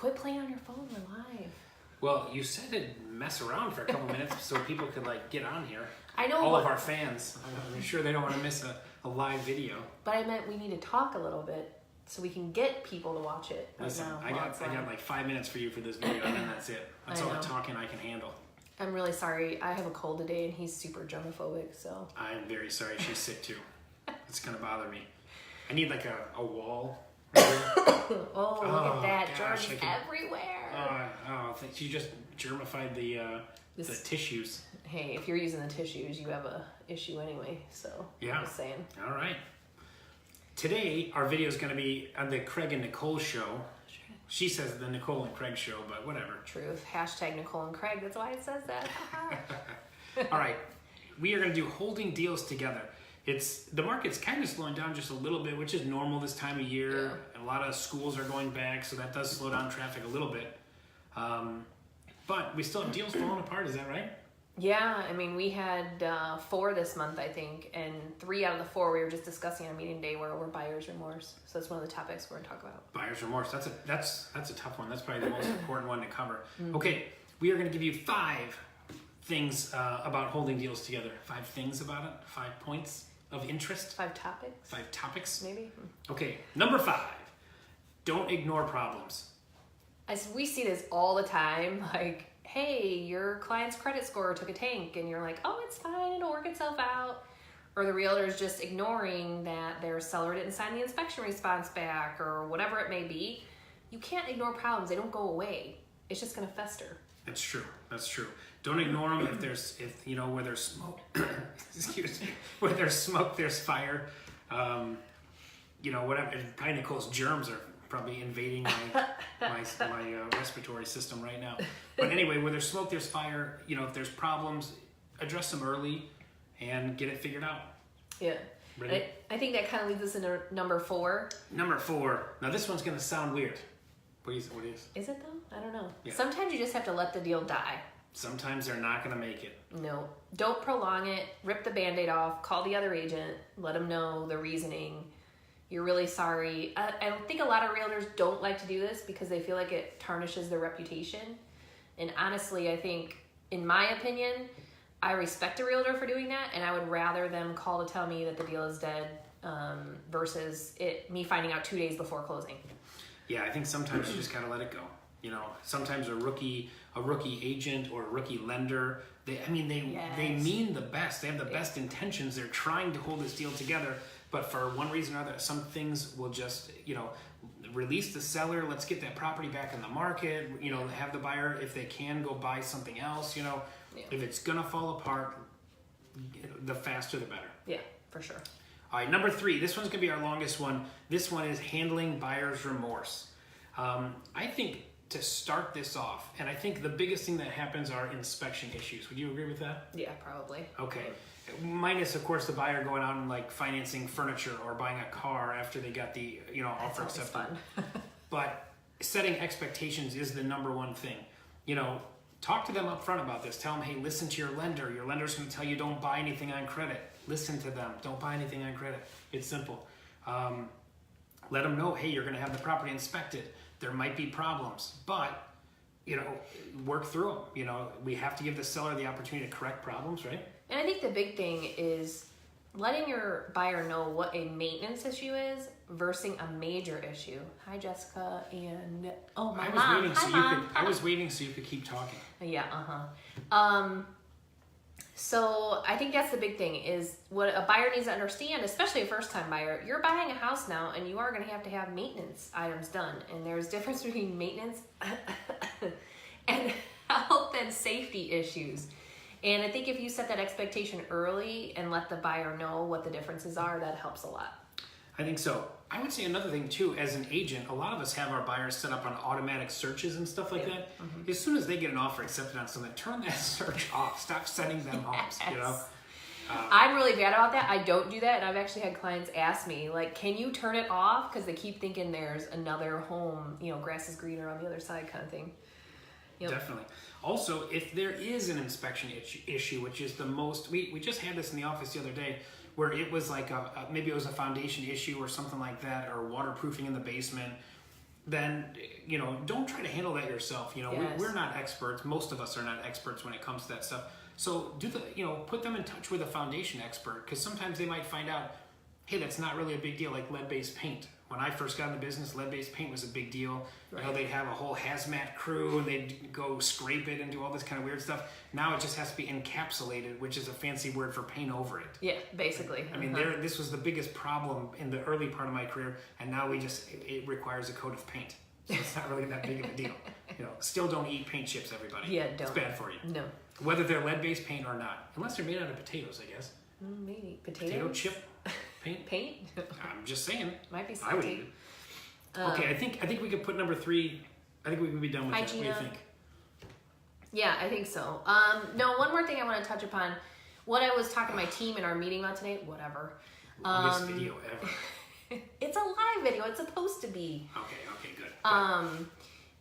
quit playing on your phone. We're live. Well, you said to mess around for a couple minutes so people could like get on here. I know. All of our fans. I'm sure they don't want to miss a live video. But I meant we need to talk a little bit so we can get people to watch it. Listen, now, I got like 5 minutes for you for this video, and then that's it. That's all the talking I can handle. I'm really sorry. I have a cold today, and he's super germophobic, so. I'm very sorry. She's sick too. It's gonna bother me. I need like a wall. Right here. Oh, look at that. Gosh, Germs everywhere. She just germified the tissues. Hey, if you're using the tissues, you have a issue anyway, so. Yeah. Just saying. All right. Today, our video is going to be on the Craig and Nicole show. She says the Nicole and Craig show, but whatever. Truth. Hashtag Nicole and Craig. That's why it says that. All right. We are going to do holding deals together. The market's kind of slowing down just a little bit, which is normal this time of year. Yeah. A lot of schools are going back, so that does slow down traffic a little bit. But we still have deals falling apart. Is that right? Yeah, I mean, we had 4 this month, I think, and 3 out of the 4 we were just discussing on meeting day were buyer's remorse. So that's one of the topics we're going to talk about. Buyer's remorse. That's a tough one. That's probably the most important one to cover. Mm-hmm. Okay, we are going to give you 5 things about holding deals together. 5 things about it. 5 points of interest. 5 topics. 5 topics. Maybe. Okay, number 5. Don't ignore problems. We see this all the time, like, hey, your client's credit score took a tank, and you're like, oh, it's fine, it'll work itself out. Or the realtor's just ignoring that their seller didn't sign the inspection response back, or whatever it may be. You can't ignore problems. They don't go away. It's just going to fester. That's true. That's true. Don't ignore them where there's smoke. Excuse me. Where there's smoke, there's fire. Whatever. Probably Nicole's germs are probably invading my respiratory system right now. But anyway, where there's smoke, there's fire. If there's problems, address them early and get it figured out. Yeah. I think that kind of leads us into number 4. Number 4. Now this one's going to sound weird. What is? Is it though? I don't know. Yeah. Sometimes you just have to let the deal die. Sometimes they're not going to make it. No. Don't prolong it. Rip the Band-Aid off. Call the other agent. Let them know the reasoning. You're really sorry. I think a lot of realtors don't like to do this because they feel like it tarnishes their reputation. And honestly, I think, in my opinion, I respect a realtor for doing that, and I would rather them call to tell me that the deal is dead versus me finding out 2 days before closing. Yeah, I think sometimes you just gotta let it go. Sometimes a rookie agent or a rookie lender, they mean the best. They have the best intentions. They're trying to hold this deal together. But for one reason or other, some things will just, release the seller. Let's get that property back in the market. Have the buyer, if they can, go buy something else. Yeah. If it's going to fall apart, the faster the better. Yeah, for sure. All right, number 3. This one's going to be our longest one. This one is handling buyer's remorse. I think to start this off, and I think the biggest thing that happens are inspection issues. Would you agree with that? Yeah, probably. Okay. Minus, of course, the buyer going out and like financing furniture or buying a car after they got the offer accepted. Fun. But setting expectations is the number one thing. Talk to them up front about this. Tell them, hey, listen to your lender. Your lender's going to tell you don't buy anything on credit. Listen to them. Don't buy anything on credit. It's simple. Let them know, hey, you're going to have the property inspected. There might be problems, but work through them. We have to give the seller the opportunity to correct problems, right? And I think the big thing is letting your buyer know what a maintenance issue is versus a major issue. Hi, Jessica, and my mom. I was waiting so you could keep talking. Yeah, So I think that's the big thing is what a buyer needs to understand, especially a first-time buyer. You're buying a house now, and you are going to have maintenance items done. And there's a difference between maintenance and health and safety issues. And I think if you set that expectation early and let the buyer know what the differences are, that helps a lot. I think so. I would say another thing too, as an agent, a lot of us have our buyers set up on automatic searches and stuff like that. Mm-hmm. As soon as they get an offer accepted on something, turn that search off. Stop sending them homes, I'm really bad about that. I don't do that, and I've actually had clients ask me, like, can you turn it off? Because they keep thinking there's another home, grass is greener on the other side kind of thing. Yep. Definitely. Also, if there is an inspection issue, which is the most, we just had this in the office the other day, where it was like maybe it was a foundation issue or something like that, or waterproofing in the basement. then don't try to handle that yourself. Yes. We're not experts. Most of us are not experts when it comes to that stuff. So put them in touch with a foundation expert, because sometimes they might find out, hey, that's not really a big deal, like lead-based paint. When I first got in the business, lead-based paint was a big deal. Right. They'd have a whole hazmat crew, and they'd go scrape it and do all this kind of weird stuff. Now it just has to be encapsulated, which is a fancy word for paint over it. Yeah, basically. I mean, this was the biggest problem in the early part of my career, and now it requires a coat of paint. So it's not really that big of a deal. Still don't eat paint chips, everybody. Yeah, don't. It's bad for you. No. Whether they're lead-based paint or not. Unless they're made out of potatoes, I guess. Maybe. Potatoes? Potato chip paint? Paint? I'm just saying. Might be I would eat it. Okay, I think we could put number 3. I think we can be done with that. What do you think? Yeah, I think so. No, one more thing I want to touch upon. What I was talking to my team in our meeting about today, whatever. Longest video ever. It's a live video. It's supposed to be. Okay, good.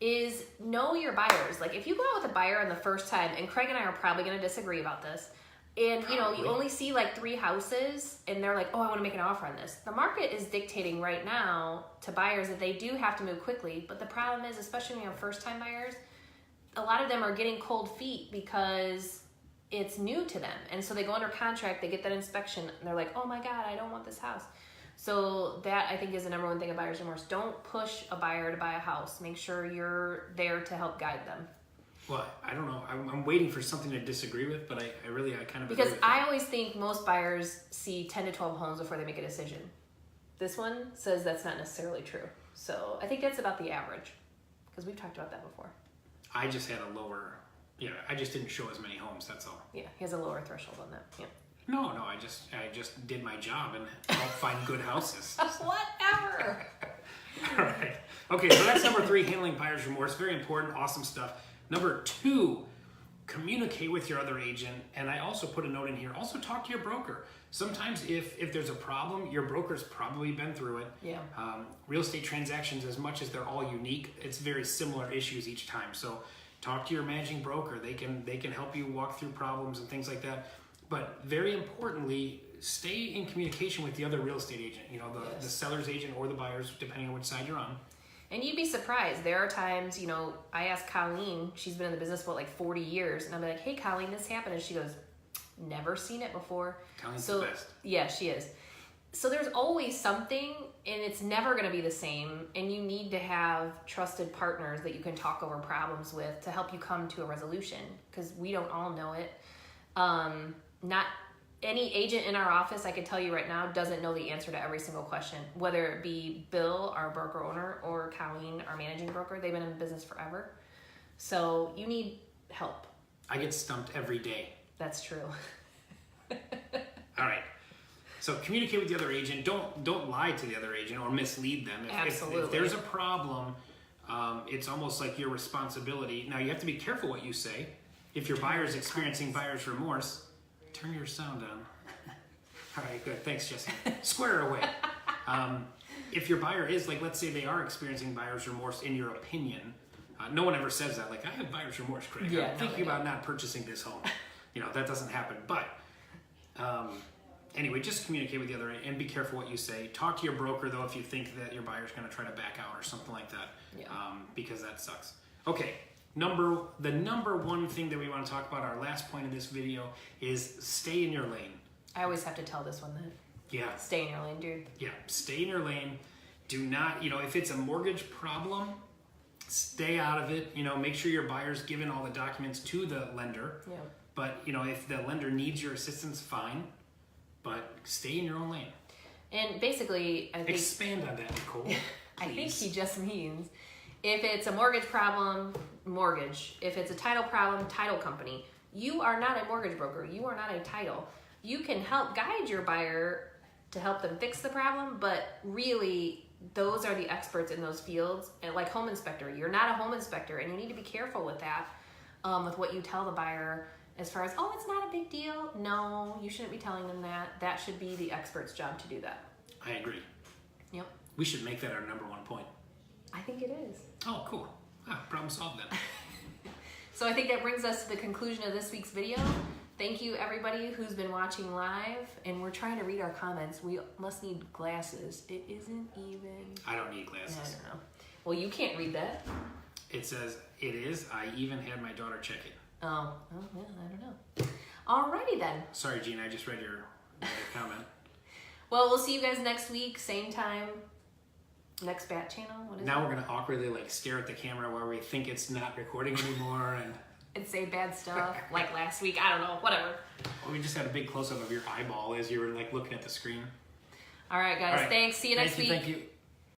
Is know your buyers. Like, if you go out with a buyer on the first time, and Craig and I are probably going to disagree about this, and you only see like 3 houses, and they're like, oh, I want to make an offer on this. The market is dictating right now to buyers that they do have to move quickly, but the problem is, especially when you have first-time buyers, a lot of them are getting cold feet because it's new to them, and so they go under contract, they get that inspection, and they're like, oh my God, I don't want this house. So that, I think, is the number one thing of buyer's remorse. Don't push a buyer to buy a house. Make sure you're there to help guide them. Well, I don't know. I'm waiting for something to disagree with, but I kind of because agree with I always think most buyers see 10 to 12 homes before they make a decision. This one says that's not necessarily true. So I think that's about the average, because we've talked about that before. I just had a lower. Yeah, I just didn't show as many homes. That's all. Yeah, he has a lower threshold on that. Yeah. No, I just did my job and helped find good houses. Whatever. All right. Okay, so that's number 3, handling buyer's remorse. Very important, awesome stuff. Number 2, communicate with your other agent. And I also put a note in here. Also talk to your broker. Sometimes if there's a problem, your broker's probably been through it. Yeah. Real estate transactions, as much as they're all unique, it's very similar issues each time. So talk to your managing broker. They can help you walk through problems and things like that. But very importantly, stay in communication with the other real estate agent, the seller's agent or the buyer's, depending on which side you're on. And you'd be surprised. There are times, I asked Colleen, she's been in the business for like 40 years, and I'm like, hey, Colleen, this happened. And she goes, never seen it before. Colleen's the best. Yeah, she is. So there's always something, and it's never going to be the same. And you need to have trusted partners that you can talk over problems with to help you come to a resolution, because we don't all know it. Not any agent in our office, I can tell you right now, doesn't know the answer to every single question, whether it be Bill, our broker owner, or Colleen, our managing broker. They've been in business forever. So you need help. I get stumped every day. That's true. All right. So communicate with the other agent. Don't lie to the other agent or mislead them. Absolutely. If there's a problem, it's almost like your responsibility. Now, you have to be careful what you say. If your buyer's experiencing buyer's remorse, turn your sound on. All right, good. Thanks, Jesse. Square away. If your buyer is, like, let's say they are experiencing buyer's remorse in your opinion, no one ever says that. Like, I have buyer's remorse, Craig. Yeah, I'm thinking about not purchasing this home. That doesn't happen. But anyway, just communicate with the other and be careful what you say. Talk to your broker, though, if you think that your buyer's going to try to back out or something like that, because that sucks. Okay. The number one thing that we want to talk about, our last point of this video, is stay in your lane. I always have to tell this one that. Yeah. Stay in your lane, dude. Yeah, stay in your lane. Do not, if it's a mortgage problem, stay out of it. Make sure your buyer's given all the documents to the lender. Yeah. But, if the lender needs your assistance, fine. But stay in your own lane. And basically, I think... Expand on that, Nicole. I think he just means... If it's a mortgage problem, mortgage. If it's a title problem, title company. You are not a mortgage broker. You are not a title. You can help guide your buyer to help them fix the problem, but really, those are the experts in those fields. And like home inspector, you're not a home inspector, and you need to be careful with that, with what you tell the buyer as far as, oh, it's not a big deal. No, you shouldn't be telling them that. That should be the expert's job to do that. I agree. Yep. We should make that our number one point. I think it is. Oh, cool. Problem solved then. So I think that brings us to the conclusion of this week's video. Thank you, everybody who's been watching live. And we're trying to read our comments. We must need glasses. It isn't even... I don't need glasses. I don't know. Well, you can't read that. It says, it is. I even had my daughter check it. Oh yeah, I don't know. Alrighty then. Sorry, Gene, I just read your comment. Well, we'll see you guys next week, same time. Next Bat Channel. What is now we're gonna awkwardly like stare at the camera where we think it's not recording anymore and say bad stuff like last week. I don't know. Whatever. Well, we just had a big close up of your eyeball as you were like looking at the screen. All right, guys. All right. Thanks. See you next week. Thank you.